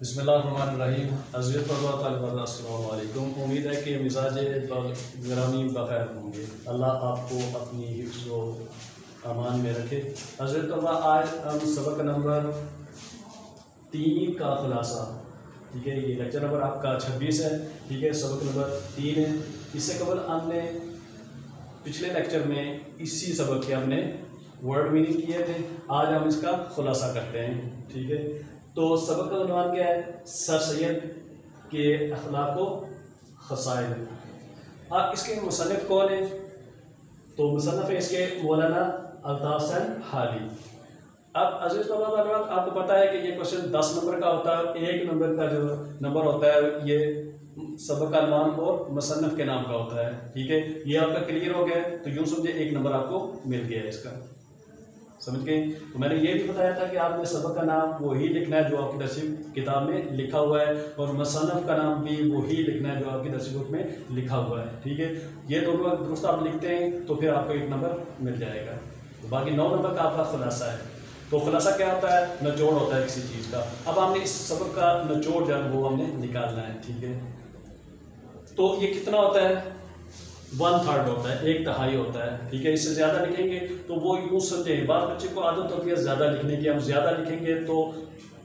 بسم اللہ الرحمن الرحیم۔ حضرت اللہ تعالیٰ السلام علیکم۔ امید ہے کہ مزاج گرامی بخیر ہوں گے۔ اللہ آپ کو اپنی حفظ و امان میں رکھے۔ حضرت اللہ، آج ہم سبق نمبر 3 کا خلاصہ، ٹھیک ہے، یہ لیکچر نمبر آپ کا 26 ہے، ٹھیک ہے، سبق نمبر 3 ہے۔ اس سے قبل ہم نے پچھلے لیکچر میں اسی سبق کے ہم نے ورڈ میننگ کیے تھے، آج ہم اس کا خلاصہ کرتے ہیں، ٹھیک ہے۔ تو سبق کا عنوان کیا ہے؟ سر سید کے اخلاق و خصائل۔ اب اس کے مصنف کون ہیں؟ تو مصنف ہے اس کے مولانا الطاف حسین حالی۔ اب عزیز طلباء، آپ کو پتہ ہے کہ یہ کوشچن 10 نمبر کا ہوتا ہے، 1 نمبر کا جو نمبر ہوتا ہے یہ سبق کا عنوان اور مصنف کے نام کا ہوتا ہے، ٹھیک ہے۔ یہ آپ کا کلیئر ہو گیا ہے، تو یوں سمجھے 1 نمبر آپ کو مل گیا ہے اس کا، سمجھ گئے۔ تو میں نے یہ بھی بتایا تھا کہ آپ نے سبق کا نام وہی لکھنا ہے جو آپ کی درسی کتاب میں لکھا ہوا ہے، اور مصنف کا نام بھی وہی لکھنا ہے جو آپ کی درسی بک میں لکھا ہوا ہے، ٹھیک ہے۔ یہ دونوں درست آپ لکھتے ہیں تو پھر آپ کو 1 نمبر مل جائے گا۔ تو باقی 9 نمبر کا آپ کا خلاصہ ہے۔ تو خلاصہ کیا ہوتا ہے؟ نچوڑ ہوتا ہے کسی چیز کا۔ اب ہم نے اس سبق کا نچوڑ جو ہے وہ ہم نے نکالنا ہے، ٹھیک ہے۔ تو یہ کتنا ہوتا ہے؟ 1/3 ہوتا ہے، 1/3 ہوتا ہے، ٹھیک ہے۔ اس سے زیادہ لکھیں گے تو وہ یوں سمجھیں، بعض بچے کو عادت ہوتی ہے زیادہ لکھنے کی، ہم زیادہ لکھیں گے تو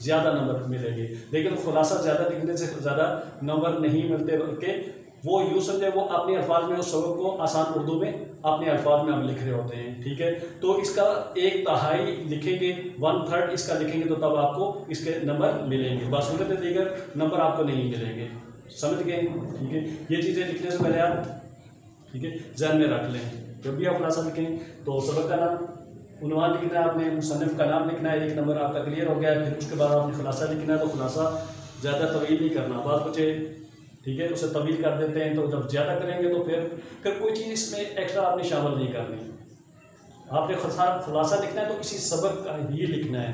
زیادہ نمبر ملیں گے، لیکن خلاصہ زیادہ لکھنے سے زیادہ نمبر نہیں ملتے، بلکہ وہ یوں سمجھیں وہ اپنے الفاظ میں اس سبق کو آسان اردو میں اپنے الفاظ میں ہم لکھ رہے ہوتے ہیں، ٹھیک ہے۔ تو اس کا 1/3 لکھیں گے، 1/3 اس کا لکھیں گے تو تب آپ کو اس کے نمبر ملیں گے، بصورت دیگر نمبر آپ کو نہیں ملیں گے، سمجھ گئے، ٹھیک ہے۔ یہ چیزیں لکھنے سے پہلے آپ، ٹھیک ہے، ذہن میں رکھ لیں۔ جب بھی آپ خلاصہ لکھیں تو سبق کا نام، عنوان لکھنا ہے آپ نے، مصنف کا نام لکھنا ہے، 1 نمبر آپ کا کلیئر ہو گیا ہے۔ پھر اس کے بعد آپ نے خلاصہ لکھنا ہے، تو خلاصہ زیادہ طویل نہیں کرنا، بعض بچے، ٹھیک ہے، اسے طویل کر دیتے ہیں، تو جب زیادہ کریں گے تو پھر کوئی چیز اس میں ایکسٹرا آپ نے شامل نہیں کرنی۔ آپ نے خلاصہ لکھنا ہے تو اسی سبق کا ہی لکھنا ہے،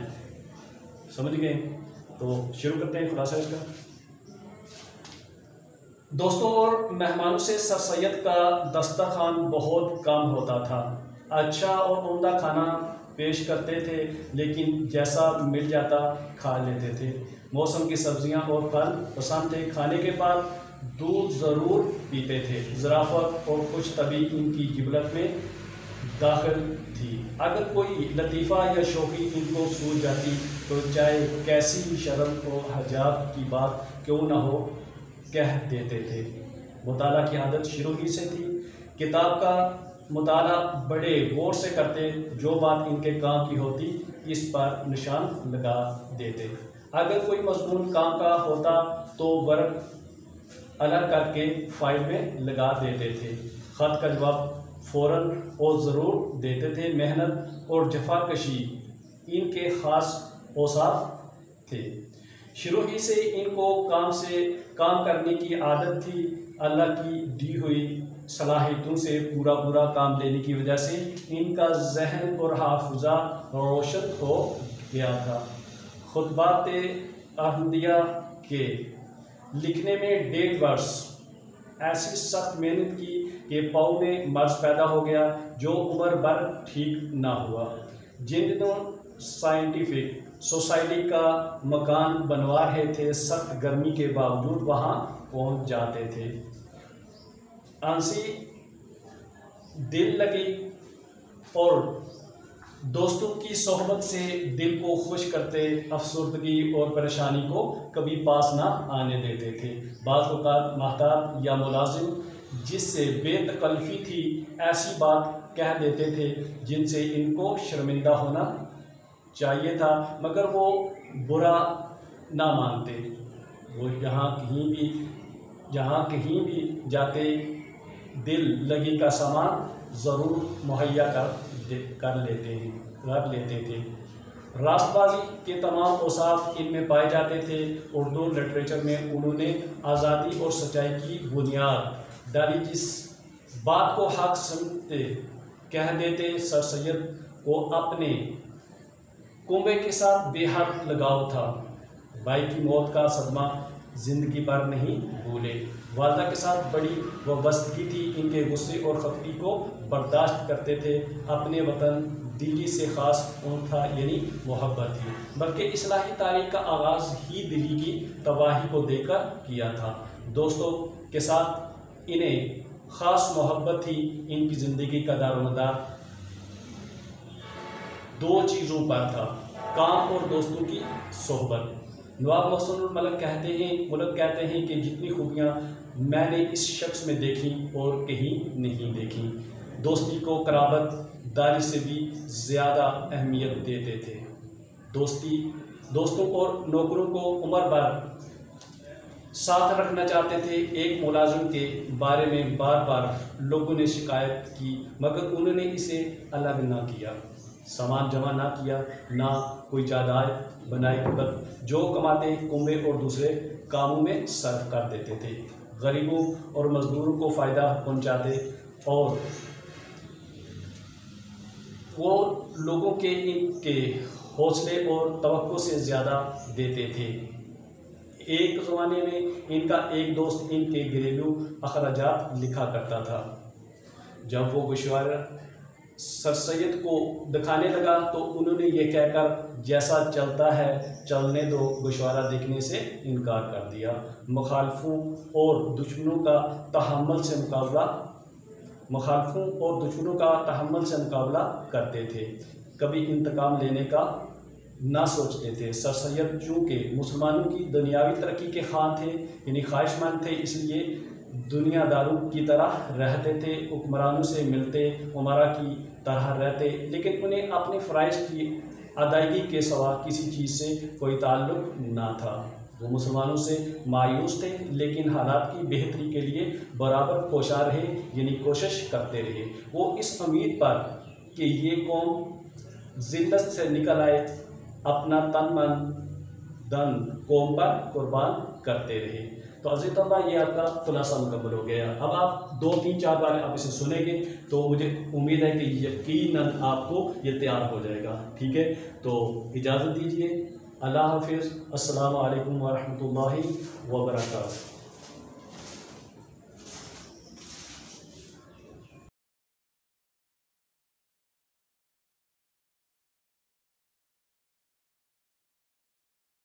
سمجھ گئے۔ تو شروع کرتے ہیں خلاصہ اس کا۔ دوستوں اور مہمانوں سے سر سید کا دسترخوان بہت کم ہوتا تھا۔ اچھا اور عمدہ کھانا پیش کرتے تھے، لیکن جیسا مل جاتا کھا لیتے تھے۔ موسم کی سبزیاں اور پھل پسند تھے، کھانے کے بعد دودھ ضرور پیتے تھے۔ ظرافت اور خوش طبعی ان کی جبلت میں داخل تھی۔ اگر کوئی لطیفہ یا شوخی ان کو سوجھ جاتی تو چاہے کیسی شرم و حجاب کی بات کیوں نہ ہو کہہ دیتے تھے۔ مطالعہ کی عادت شروع ہی سے تھی، کتاب کا مطالعہ بڑے غور سے کرتے، جو بات ان کے کام کی ہوتی اس پر نشان لگا دیتے۔ اگر کوئی مضمون کام کا ہوتا تو ورق الگ کر کے فائل میں لگا دیتے تھے۔ خط کا جواب فوراً اور ضرور دیتے تھے۔ محنت اور جفا کشی ان کے خاص اوصاف تھے۔ شروع ہی سے ان کو کام کرنے کی عادت تھی۔ اللہ کی دی ہوئی صلاحیتوں سے پورا کام لینے کی وجہ سے ان کا ذہن اور حافظہ روشن ہو گیا تھا۔ خطبات احمدیہ کے لکھنے میں 1.5 برس ایسی سخت محنت کی کہ پاؤں میں مرض پیدا ہو گیا، جو عمر بھر ٹھیک نہ ہوا۔ جن دنوں سائنٹیفک سوسائٹی کا مکان بنوا رہے تھے، سخت گرمی کے باوجود وہاں پہنچ جاتے تھے۔ انسی دل لگی اور دوستوں کی صحبت سے دل کو خوش کرتے، افسردگی اور پریشانی کو کبھی پاس نہ آنے دیتے تھے۔ بعض اوقات محتاط یا ملازم جس سے بے تکلفی تھی ایسی بات کہہ دیتے تھے جن سے ان کو شرمندہ ہونا چاہیے تھا، مگر وہ برا نہ مانتے۔ وہ جہاں کہیں بھی جاتے دل لگی کا سامان ضرور مہیا کر لیتے تھے۔ راست بازی کے تمام اوصاف ان میں پائے جاتے تھے۔ اردو لٹریچر میں انہوں نے آزادی اور سچائی کی بنیاد ڈالی، جس بات کو حق سمجھتے کہہ دیتے۔ سر سید کو اپنے کنبے کے ساتھ بے حد لگاؤ تھا۔ بھائی کی موت کا صدمہ زندگی بھر نہیں بھولے۔ والدہ کے ساتھ بڑی وابستگی تھی، ان کے غصے اور خفگی کو برداشت کرتے تھے۔ اپنے وطن دلی سے خاص اون تھا، یعنی محبت تھی، بلکہ اصلاحی تاریخ کا آغاز ہی دلی کی تباہی کو دیکھ کر کیا تھا۔ دوستوں کے ساتھ انہیں خاص محبت تھی۔ ان کی زندگی کا دار و مدار دو چیزوں پر تھا، کام اور دوستوں کی صحبت۔ نواب محسن الملک کہتے ہیں کہ جتنی خوبیاں میں نے اس شخص میں دیکھی اور کہیں نہیں دیکھی۔ دوستی کو قرابت داری سے بھی زیادہ اہمیت دیتے تھے۔ دوستوں اور نوکروں کو عمر بھر ساتھ رکھنا چاہتے تھے۔ ایک ملازم کے بارے میں بار بار لوگوں نے شکایت کی، مگر انہوں نے اسے الگ نہ کیا، سامان جمع نہ کیا، نہ کوئی جائیداد بنائی، جو کماتے کنبے اور دوسرے کاموں میں صرف کر دیتے تھے۔ غریبوں اور مزدوروں کو فائدہ پہنچاتے اور وہ لوگوں کے ان کے حوصلے اور توقع سے زیادہ دیتے تھے۔ ایک زمانے میں ان کا ایک دوست ان کے گھریلو اخراجات لکھا کرتا تھا۔ جب وہ گوشوارہ سر سید کو دکھانے لگا تو انہوں نے یہ کہہ کر جیسا چلتا ہے چلنے دو گوشوارہ دیکھنے سے انکار کر دیا۔ مخالفوں اور دشمنوں کا تحمل سے مقابلہ کرتے تھے، کبھی انتقام لینے کا نہ سوچتے تھے۔ سر سید چونکہ مسلمانوں کی دنیاوی ترقی کے خواہاں تھے، یعنی خواہش مند تھے، اس لیے دنیا داروں کی طرح رہتے تھے، حکمرانوں سے ملتے امراء کی طرح رہتے، لیکن انہیں اپنے فرائض کی ادائیگی کے سوا کسی چیز سے کوئی تعلق نہ تھا۔ وہ مسلمانوں سے مایوس تھے، لیکن حالات کی بہتری کے لیے برابر کوشاں رہے، یعنی کوشش کرتے رہے۔ وہ اس امید پر کہ یہ قوم ذلت سے نکل آئے، اپنا تن من دن قوم پر قربان کرتے رہے۔ تو عزیز طلبہ، یہ آپ کا خلاصہ مکمل ہو گیا۔ اب آپ 2-3-4 بار آپ اسے سنیں گے تو مجھے امید ہے کہ یقیناً آپ کو یہ تیار ہو جائے گا، ٹھیک ہے؟ تو اجازت دیجیے، اللہ حافظ، السلام علیکم ورحمۃ اللہ وبرکاتہ۔